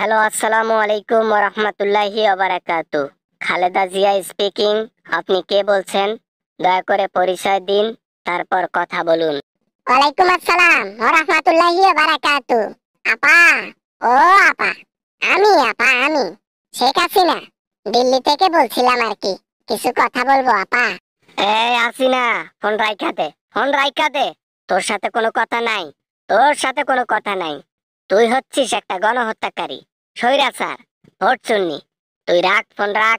Hello, আসসালামু আলাইকুম ওয়া রাহমাতুল্লাহি ওয়া বারাকাতুহু। খালেদা জিয়া স্পিকিং। আপনি কে বলছেন? দয়া করে পরিচয় দিন, তারপর কথা বলুন। ওয়ালাইকুম আসসালাম ওয়া রাহমাতুল্লাহি ওয়া বারাকাতুহু। আপা, ও আপা, আমি শেখ হাসিনা দিল্লি থেকে বলছিলাম আর কি। কিছু কথা বলবো আপা? এই হাসিনা, ফোন রাইখা দে, ফোন রাইখা দে। তোর সাথে কোনো কথা নাই, তোর সাথে কোনো কথা নাই। তুই হচ্ছিস একটা গণহত্যাকারী, স্বৈরাচার, ভোট চুন্নি। তুই রাখ, ফোন রাখ।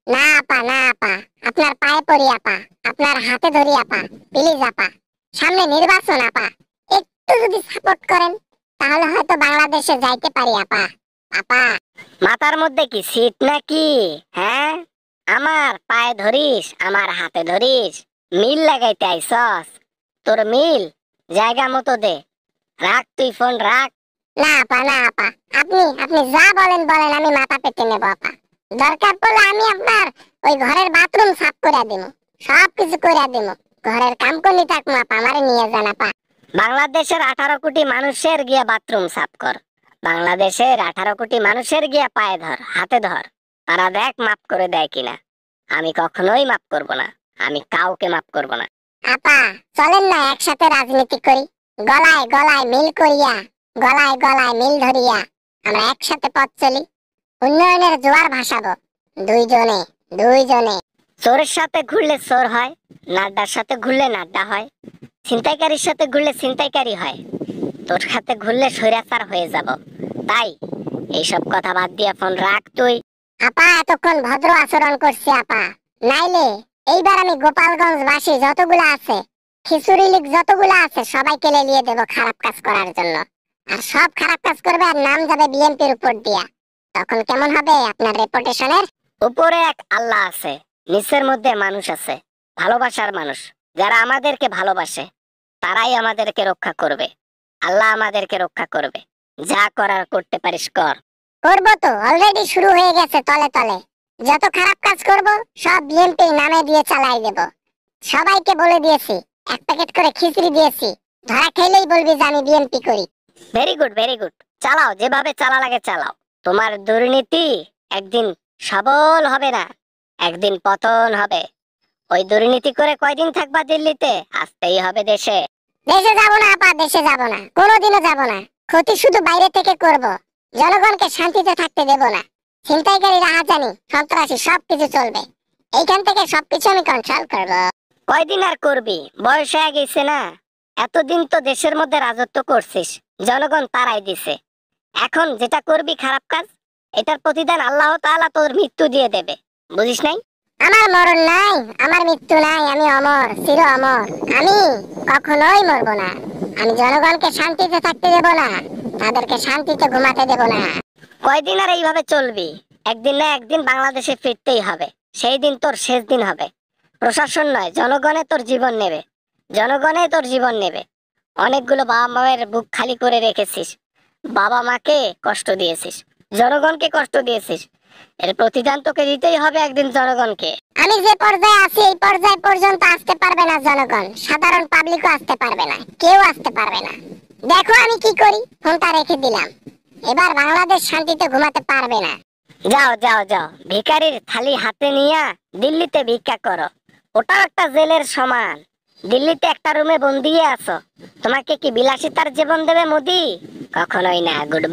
না আপা, না আপা, আপনার পায়ে পড়ি আপা, আপনার হাতে ধরি আপা, প্লিজ আপা। সামনে নির্বাচন আপা, একটু যদি সাপোর্ট করেন তাহলে হয়তো বাংলাদেশে যাইতে পারি আপা। আপা, মাথার মধ্যে কি সিট নাকি? হ্যাঁ, আমার পায়ে ধরিস, আমার হাতে ধরিস, মিল লাগাইতে আইসস? তোর মিল জায়গা মতো দে। রাখ, তুই ফোন রাখ। না আপা, না আপা, আপনি যা বলেন বলেন, আমি মাথা পেতে নেব আপা। দরকার পড়লে আমি আপনার ওই ঘরের বাথরুম সাফ করে দিব, সব কিছু করে দিব। ঘরের কাম করনি থাকবো আপা, আমারে নিয়ে যান আপা। বাংলাদেশের 18 কোটি মানুষের গিয়া বাথরুম সাফ কর। বাংলাদেশের 18 কোটি মানুষের গিয়া পায়ে ধর, হাতে ধর। তারা দেখ মাফ করে দেয় কিনা। আমি কখনোই মাফ করব না, আমি কাউকে মাফ করব না। আপা, চলেন না একসাথে রাজনীতি করি, গলায় গলায় মিল করিয়া, গলায় গলায় মিল ধরিয়া আমরা একসাথে পথ চলি, উন্নয়নের জোয়ার ভাসাবো, দুইজনে দুইজনে। চোরের সাথে ঘুরলে চোর হয়, নাড্ডার সাথে ঘুরলে নাড্ডা হয়, ছিনতাইকারীর সাথে ঘুরলে ছিনতাইকারী হয়। তোর সাথে ঘুরলে স্বৈরাচার হয়ে যাব। তাই এইসব কথা বাদ দিয়া ফোন রাখ তুই। আপা, এতক্ষণ ভদ্র আচরণ করছি আপা, নাইলে এইবার আমি গোপালগঞ্জ বাসী যতগুলা আছে, খিচুড়ি লীগ যতগুলা আছে, সবাইকে লেলিয়ে দেব খারাপ কাজ করার জন্য। আর সব খারাপ কাজ করবে আর নাম যাবে বিএনপির উপর দিয়া। তখন কেমন হবে আপনার রেপুটেশনের? উপরে এক আল্লাহ আছে, নিচের মধ্যে মানুষ আছে, ভালোবাসার মানুষ। যারা আমাদেরকে ভালোবাসে তারাই আমাদেরকে রক্ষা করবে। আল্লাহ আমাদেরকে রক্ষা করবে। যা করার করতে পারিস কর। করবো তো, অলরেডি শুরু হয়ে গেছে তলে তলে। যত খারাপ কাজ করব সব বিএনপির নামে দিয়ে চালাই দেব। সবাইকে বলে দিয়েছি, এক প্যাকেট করে খিচুড়ি দিয়েছি, ধরা খেলেই বলবি যে আমি বিএনপি করি। Very good, very good. চালাও, যেভাবে চালা লাগে চালাও। তোমার দুর্নীতি একদিন সবল হবে না, একদিন পতন হবে। ওই দুর্নীতি করে কয়দিন থাকবা দিল্লিতে? আসতেই হবে দেশে। দেশে যাব না আপা, দেশে যাব না, কোনোদিনও যাব না। ক্ষতি শুধু বাইরে থেকে করব, জনগণকে শান্তিতে থাকতে দেব না। ছিনতাইকারী, রাহাজানি, সন্ত্রাসী সবকিছু চলবে, এইখান থেকে সবকিছু আমি কন্ট্রোল করব। কয়দিন আর করবি? বয়স হয়ে গেছে না? এতদিন তো দেশের মধ্যে রাজত্ব করছিস, জনগণ তারাই দিছে। এখন যেটা করবি খারাপ কাজ, এটার প্রতিদান আল্লাহ তাআলা তোর মৃত্যু দিয়ে দেবে। বুঝিস নাই? আমার মরণ নাই, আমার মৃত্যু নাই, আমি অমর, চির অমর। আমি কখনোই মরব না। আমি জনগণকে শান্তিতে থাকতে দেব না, তাদেরকে শান্তিতে ঘুমাতে দেব না। কয়দিন আর এইভাবে চলবি? একদিন না একদিন বাংলাদেশে ফিরতেই হবে। সেই দিন তোর শেষ দিন হবে। প্রশাসন নয়, জনগণে তোর জীবন নেবে। জনগণে তোর জীবন নেবে। অনেকগুলো বাবা মায়ের বুক খালি করে রেখেছিস, বাবা মাকে কষ্ট দিয়েছিস, জনগণকে কষ্ট দিয়েছিস। এর প্রতিদান তোকে দিতেই হবে একদিন জনগণকে। আমি যে পর্যায়ে আছি এই পর্যায় পর্যন্ত আসতে পারবে না জনগণ, সাধারণ পাবলিকও আসতে পারবে না, কেউ আসতে পারবে না। দেখো আমি কি করি, ফোনটা রেখে দিলাম। এবার বাংলাদেশ শান্তিতে ঘুমাতে পারবে না। যাও যাও যাও, ভিখারির থালি হাতে নিয়া দিল্লিতে ভিক্ষা করো। ওটাও একটা জেলের সমান। দিল্লিতে একটা রুমে বন্দি আছো, তোমাকে কি বিলাসিতার জীবন দেবে মোদি? কখনোই না। Good bye.